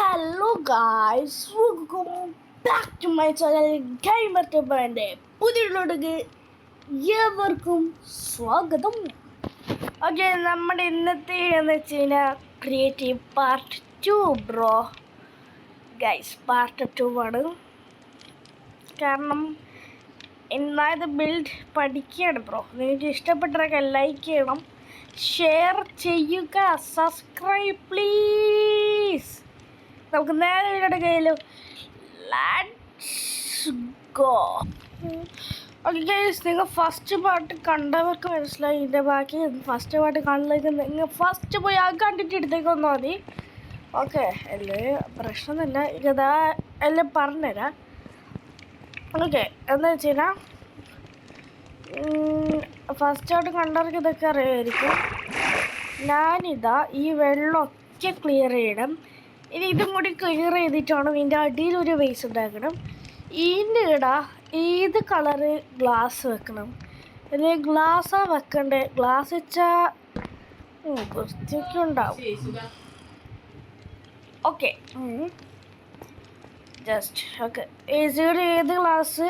Hello guys, welcome back to my channel gamer ടബാൻ്റെ പുതിയൊക്കെ ഏവർക്കും സ്വാഗതം. ഓക്കെ, നമ്മുടെ ഇന്നത്തെ എന്ന് വെച്ച് കഴിഞ്ഞാൽ creative part 2 bro. Guys, part 2 ആണ്. കാരണം ഇന്നായത് ബിൽഡ് പഠിക്കുകയാണ് ബ്രോ. നിങ്ങൾക്ക് ഇഷ്ടപ്പെട്ടതൊക്കെ ലൈക്ക് ചെയ്യണം, ഷെയർ ചെയ്യുക, സബ്സ്ക്രൈബ് പ്ലീസ്. നമുക്ക് നേരെ വീഡിയോയുടെ കയ്യിലും ലെറ്റ്സ് ഗോ. ഓക്കെ ഗൈസ്, നിങ്ങൾ ഫസ്റ്റ് പാർട്ട് കണ്ടവർക്ക് മനസ്സിലായി. ഇതിൻ്റെ ബാക്കി ഫസ്റ്റ് പാർട്ട് കാണുന്നതിന് നിങ്ങൾ ഫസ്റ്റ് പോയി ആ കണ്ടിട്ട് എടുത്തേക്ക് വന്നാൽ മതി. ഓക്കെ, അല്ലേ പ്രശ്നമൊന്നുമില്ല. ഇതാ എല്ലാം പറഞ്ഞുതരാം. ഓക്കെ, എന്താ വെച്ച് കഴിഞ്ഞാൽ ഫസ്റ്റ് പാർട്ട് കണ്ടവർക്ക് ഇതൊക്കെ അറിയാമായിരിക്കും. ഞാനിതാ ഈ വെള്ളമൊക്കെ ക്ലിയർ ചെയ്യണം. ഇനി ഇതും കൂടി ക്ലിയർ ചെയ്തിട്ടാണ് ഇതിൻ്റെ അടിയിലൊരു വേസ് ഉണ്ടാക്കണം. ഇതിൻ്റെ ഏത് കളറ് ഗ്ലാസ് വെക്കണം, അല്ലെങ്കിൽ ഗ്ലാസ്സാണ് വെക്കണ്ടേ. ഗ്ലാസ് വെച്ചാൽ വൃത്തിയൊക്കെ ഉണ്ടാവും. Okay, just okay. ഏത് ഗ്ലാസ്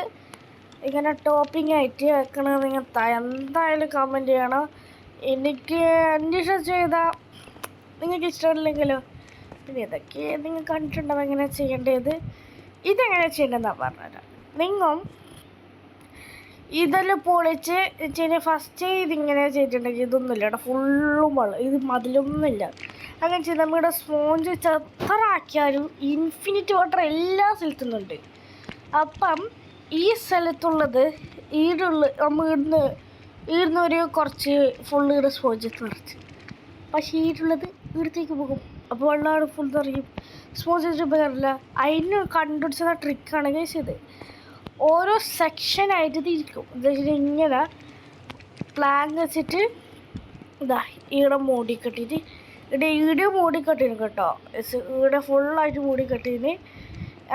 ഇങ്ങനെ ടോപ്പിംഗ് ആയിട്ട് വെക്കണമെന്ന് നിങ്ങൾ എന്തായാലും കമൻറ്റ് ചെയ്യണം. എനിക്ക് അന്വേഷണം ചെയ്താൽ നിങ്ങൾക്ക് ഇഷ്ടമില്ലെങ്കിലോ പിന്നെ ഇതൊക്കെ നിങ്ങൾ കണ്ടിട്ടുണ്ടാവും എങ്ങനെ ചെയ്യേണ്ടത്. ഇതെങ്ങനെ ചെയ്യേണ്ടതെന്നാണ് പറഞ്ഞുതരാം. നിങ്ങൾ ഇതെല്ലാം പൊളിച്ച് വെച്ചാൽ ഫസ്റ്റ് ഇതിങ്ങനെ ചെയ്തിട്ടുണ്ടെങ്കിൽ ഇതൊന്നുമില്ല കേട്ടോ, ഫുള്ളും വെള്ളം. ഇത് മതിലൊന്നുമില്ല. അങ്ങനെ ചെയ്ത് നമ്മുടെ സ്പോഞ്ച് എത്ര ആക്കിയാലും ഇൻഫിനിറ്റ് വാട്ടർ എല്ലാ സ്ഥലത്തുന്നുണ്ട്. അപ്പം ഈ സ്ഥലത്തുള്ളത് നമ്മൾ ഈടുന്നൊരു കുറച്ച് ഫുള്ള് ഇവിടെ സ്പോഞ്ച് നിറച്ച്, പക്ഷേ ഈടുള്ളത് ഇവിടത്തേക്ക് പോകും. അപ്പോൾ വെള്ളമാണ് ഫുൾ നിറയും. സ്പോഞ്ച് വെച്ച് ഉപകാരമില്ല. അതിന് കണ്ടുപിടിച്ച ട്രിക്കാണെങ്കിൽ ഇത് ഓരോ സെക്ഷനായിട്ട് തിരിക്കും. ഇങ്ങനെ പ്ലാങ് വെച്ചിട്ട് ഇതാ ഈടെ മൂടിക്കെട്ടിയിട്ട് ഈടെ മൂടിക്കെട്ടിന് കേട്ടോ. ഈടെ ഫുള്ളായിട്ട് മൂടിക്കെട്ടിന്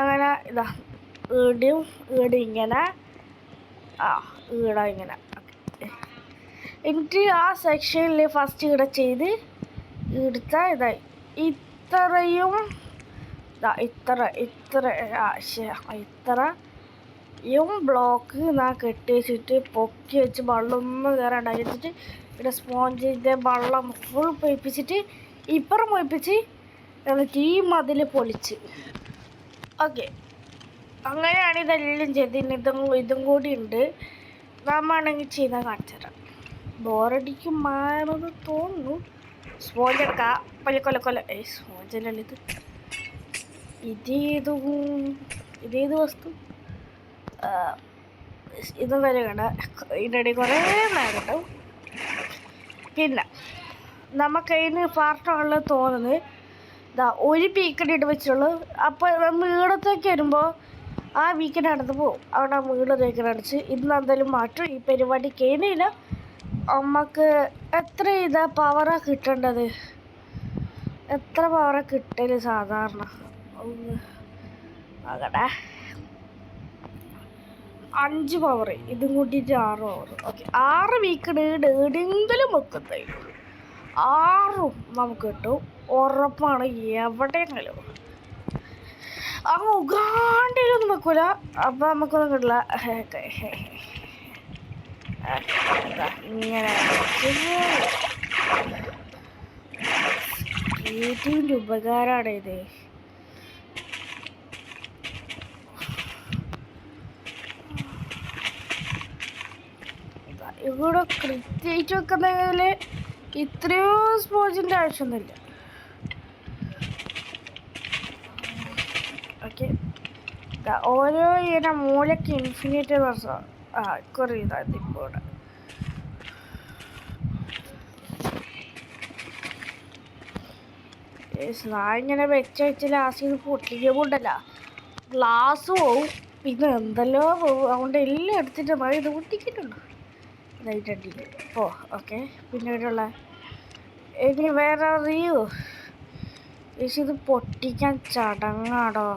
അങ്ങനെ ഇതാ ഈടെ ഇങ്ങനെ ഈടെ ഇങ്ങനെ. എന്നിട്ട് ആ സെക്ഷനിൽ ഫസ്റ്റ് ഈടെ ചെയ്ത് എടുത്താൽ ഇതായി ഇത്രയും ഇത്രയും ബ്ലോക്ക് ഞാൻ കെട്ടി വെച്ചിട്ട് പൊക്കി വെച്ച് വെള്ളമൊന്നും കയറാണ്ടാക്കി വെച്ചിട്ട് ഇവിടെ സ്പോഞ്ചിൻ്റെ വെള്ളം ഫുൾ പൊയിപ്പിച്ചിട്ട് ഇപ്പുറം പൊയിപ്പിച്ച് എന്നിട്ട് ഈ മതിൽ പൊളിച്ച്. ഓക്കെ, അങ്ങനെയാണ് ഇതെല്ലാം ചെയ്തതിന്. ഇതും കൂടി ഉണ്ട്. നമ്മാണെങ്കിൽ ചെയ്താൽ കാണിച്ചു തരാം. ബോറടിക്കും മാറുന്നത് തോന്നുന്നു. സ്പോഞ്ച് എടുക്കാം. കൊല്ല സ്പോഞ്ചല്ല ഇതേത് വസ്തു ഇത് വരെയാണ്. ഇതിൻ്റെ ഇടയിൽ കുറേ നേരം. പിന്നെ നമുക്കതിന് പാർട്ടുള്ളത് തോന്നുന്നത് ഇതാ ഒരു വീക്കെൻഡ് വെച്ചുള്ളൂ. അപ്പോൾ നമ്മൾ ഈടത്തേക്ക് വരുമ്പോൾ ആ വീക്കെൻഡ് നടന്ന് പോകും. അവിടെ വീടത്തേക്ക് അടിച്ച് ഇന്ന് എന്തായാലും മാറ്റും. ഈ പരിപാടി കഴിഞ്ഞില്ല. നമുക്ക് എത്ര പവറാണ് കിട്ടേണ്ടത്? എത്ര പവറാണ് കിട്ടല് സാധാരണ? ആകട്ടെ 5 പവർ, ഇതും കൂട്ടിയിട്ട് 6 പവർ. ഓക്കെ, 6 വീക്കെൻഡ് എവിടെയെങ്കിലും വെക്കുന്നേ 6ഉം നമുക്ക് കിട്ടും, ഉറപ്പാണ്. എവിടെയെങ്കിലും ഉഗാണ്ടയിലൊന്നും വെക്കൂല. അപ്പം നമുക്കൊന്നും കിട്ടില്ല. ഇങ്ങനെ ക്രിയേറ്റീവിൻ്റെ ഉപകാരമാണ് ഇത്. ഇവിടെ കൃത്യമായിട്ട് വെക്കുന്നതിൽ ഇത്രയോ സ്പോഞ്ചിൻ്റെ ആവശ്യമൊന്നുമില്ല. ഓക്കെ, ഓരോ ഇങ്ങനെ മൂലയ്ക്ക് ഇൻഫിനിറ്റ് വർഷം കുറേ ഇപ്പോൾ ഇവിടെ ഇങ്ങനെ വെച്ച് ലാസ്റ്റ് പൊട്ടിക്കുമ്പോണ്ടല്ല ഗ്ലാസ് പോവും, പിന്നെ എന്തെല്ലോ പോവും. അതുകൊണ്ട് എല്ലാം എടുത്തിട്ട് മഴ ഇത് പൊട്ടിക്കിട്ടുണ്ടോ ഇതായിട്ടടിയിൽ ഇപ്പോൾ. ഓക്കെ, പിന്നെ ഇവിടെയുള്ള ഇനി വേറെ അറിയൂ ഇത് പൊട്ടിക്കാൻ ചടങ്ങാടോ.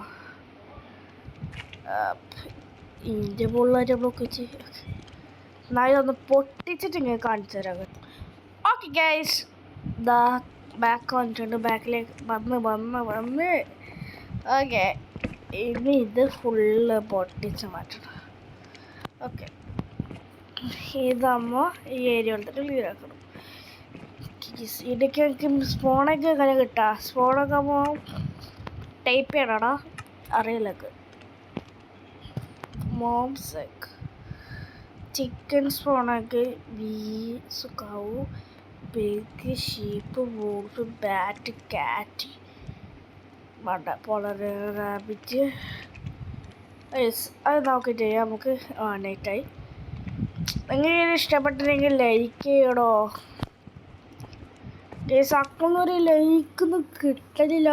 ഇതിൻ്റെ പിള്ളേരെ ബ്ലോക്ക് വെച്ച് എന്നാലും ഒന്ന് പൊട്ടിച്ചിട്ട് ഇങ്ങനെ കാണിച്ചു തരാം. ഓക്കെ ഗൈസ്, ബാക്ക് വന്നിട്ടുണ്ട്. ബാക്കിലേക്ക് വന്ന് ഓക്കെ, ഇനി ഇത് ഫുള്ള് പൊട്ടിച്ച് മാറ്റണം. ഓക്കെ, ഇതാകുമ്പോൾ ഈ ഏരിയ എടുത്തിട്ട് ക്ലിയർ ആക്കണം. ഇടയ്ക്ക് എനിക്ക് സ്പോണൊക്കെ എങ്ങനെ കിട്ടാം? സ്പോണൊക്കെ ആകുമ്പോൾ ടൈപ്പ് ചെയ്യണടാ, അറിയില്ലക്ക്. മോംസെക്ക് ചിക്കൻ സ്പോണൊക്കെ ബീസ് കൗ പിഗ് ഷീപ്പ് വൂൾഫ് ബാറ്റ് കാറ്റ് പോളർ റാബിറ്റ്. അത് നമുക്ക് ചെയ്യാം. നമുക്ക് നൈറ്റായി. എങ്ങനെയാണ് ഇഷ്ടപ്പെട്ടില്ലെങ്കിൽ ലൈക്ക് ചെയ്യണോ? അക്കൊന്നൊരു ലൈക്കൊന്നും കിട്ടലില്ല.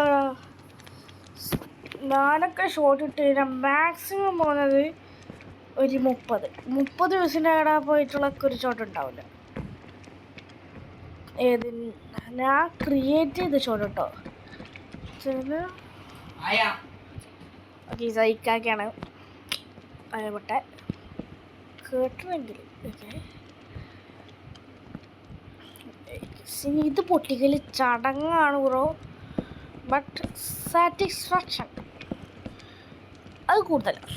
ഞാനൊക്കെ ഷോർട്ട് ഇട്ട് കഴിഞ്ഞാൽ മാക്സിമം പോകുന്നത് ഒരു 30 ദിവസത്തിൻ്റെ അവിടെ പോയിട്ടുള്ളൊക്കെ ഒരു ഷോട്ട് ഉണ്ടാവില്ല. ഞാൻ ക്രിയേറ്റ് ചെയ്ത് ഷോട്ട് കേട്ടോ. ഓക്കെ, സൈക്കാക്കാണ് ഭയപ്പെട്ടെ കേട്ടണമെങ്കിൽ. ഇത് പൊട്ടിക്കൽ ചടങ്ങാണ് ബ്രോ, ബട്ട് സാറ്റിസ്ഫാക്ഷൻ അത് കൂടുതലാണ്.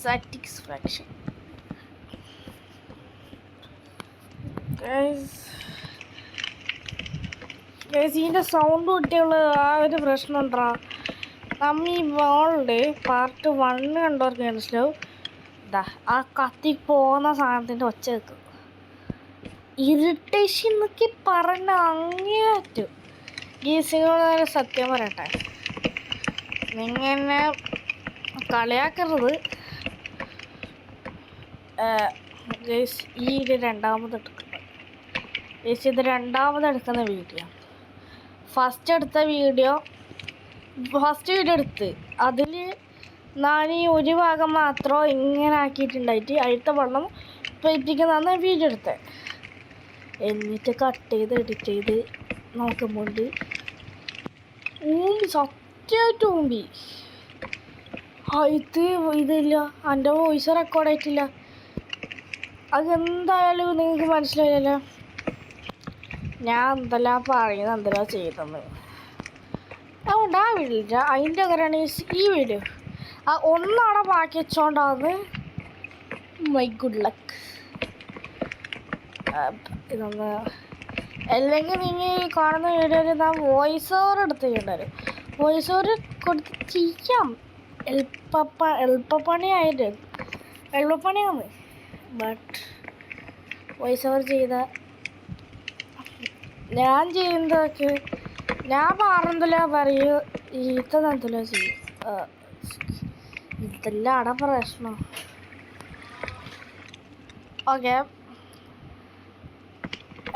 സാറ്റിസ്ഫാക്ഷൻ ഇതിൻ്റെ സൗണ്ട് കിട്ടിയുള്ള ആ ഒരു പ്രശ്നം ഉണ്ടോ? നമ്മ ഈ വേൾഡ് പാർട്ട് 1 കണ്ടവർക്ക് മനസ്സിലാവും. ഇതാ ആ കത്തി പോകുന്ന സാധനത്തിൻ്റെ ഒച്ച വെക്കും. ഇറിറ്റേഷൻ എന്നൊക്കെ പറഞ്ഞ അങ്ങേയറ്റം. ഗീസിനോട് സത്യം പറയട്ടെ, നിങ്ങനെ കളിയാക്കരുത്. ഈ രണ്ടാമത് എടുക്കുന്ന വീഡിയോ, ഫസ്റ്റ് വീഡിയോ എടുത്ത് അതിൽ ഞാൻ ഈ ഒരു ഭാഗം മാത്രം ഇങ്ങനെ ആക്കിയിട്ടുണ്ടായിട്ട് അടുത്ത വെള്ളം പെയ്പ്പിക്കുന്നതാണ് വീഡിയോ എടുത്തത്. എന്നിട്ട് കട്ട് ചെയ്ത് എഡിറ്റ് ചെയ്ത് നോക്കുമ്പോൾ സത്യമായിട്ട് ഊമ്പി. ഇതില്ല, എൻ്റെ വോയിസ് റെക്കോർഡ് ആയിട്ടില്ല. അതെന്തായാലും നിങ്ങൾക്ക് മനസ്സിലായില്ലല്ലോ ഞാൻ എന്തെല്ലാം പറയുന്നത്, എന്തെല്ലാം ചെയ്തെന്ന്. അതുകൊണ്ട് ആ വീഡിയോ അതിൻ്റെ കാര്യമാണ് ഈ വീഡിയോ. ആ ഒന്നാണ് ബാക്കി വെച്ചോണ്ടാവുന്നത്. My good luck. ഇതൊന്ന് അല്ലെങ്കിൽ നിങ്ങൾ ഈ കാണുന്ന വീഡിയോയിൽ ഞാൻ വോയിസ് ഓവർ എടുത്ത് ചെയ്യേണ്ടി വരും. വോയിസ് ഓവർ കൊടുത്ത് ചെയ്യാം, എളുപ്പപ്പണിയാണ്. ബട്ട് വോയിസ് ഓവർ ചെയ്ത ഞാൻ ചെയ്യുന്നതൊക്കെ ഞാൻ പറഞ്ഞെന്തല്ലോ പറയൂ, ഇതെന്തല്ലോ ചെയ്യും. ഇതെല്ലാം അവിടെ പ്രശ്നം. ഓക്കെ,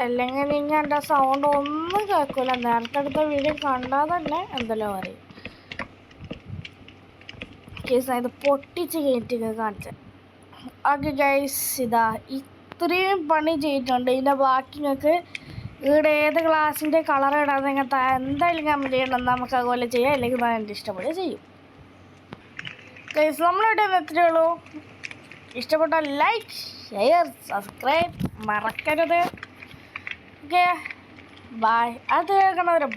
അല്ലെങ്കിൽ നിങ്ങൾ എൻ്റെ സൗണ്ട് ഒന്നും കേൾക്കില്ല. നേരത്തെ അടുത്ത വീഡിയോ കണ്ടാൽ തന്നെ എന്തെല്ലോ പറയും. കേസ് ഇത് പൊട്ടിച്ച് കയറ്റി കാണിച്ചത്. ഓക്കെ ഗൈസ്, ഇതാ ഇത്രയും പണി ചെയ്തിട്ടുണ്ട്. ഇതിൻ്റെ ബാക്കി നിങ്ങൾക്ക് ഇവിടെ ഏത് ക്ലാസ്സിൻ്റെ കളർ ഇടാൻ നിങ്ങൾ എന്തായാലും കമൻറ്റ് ചെയ്യണം. നമുക്ക് അതുപോലെ ചെയ്യാം, അല്ലെങ്കിൽ ഞാൻ എൻ്റെ ഇഷ്ടപോലെ ചെയ്യും. ഗൈസ്, നമ്മളിവിടെ എത്രയേ ഉള്ളൂ. ഇഷ്ടപ്പെട്ടാൽ ലൈക്ക്, ഷെയർ, സബ്സ്ക്രൈബ് മറക്കരുത്. Okay, bye. അത് കേൾക്കണവരും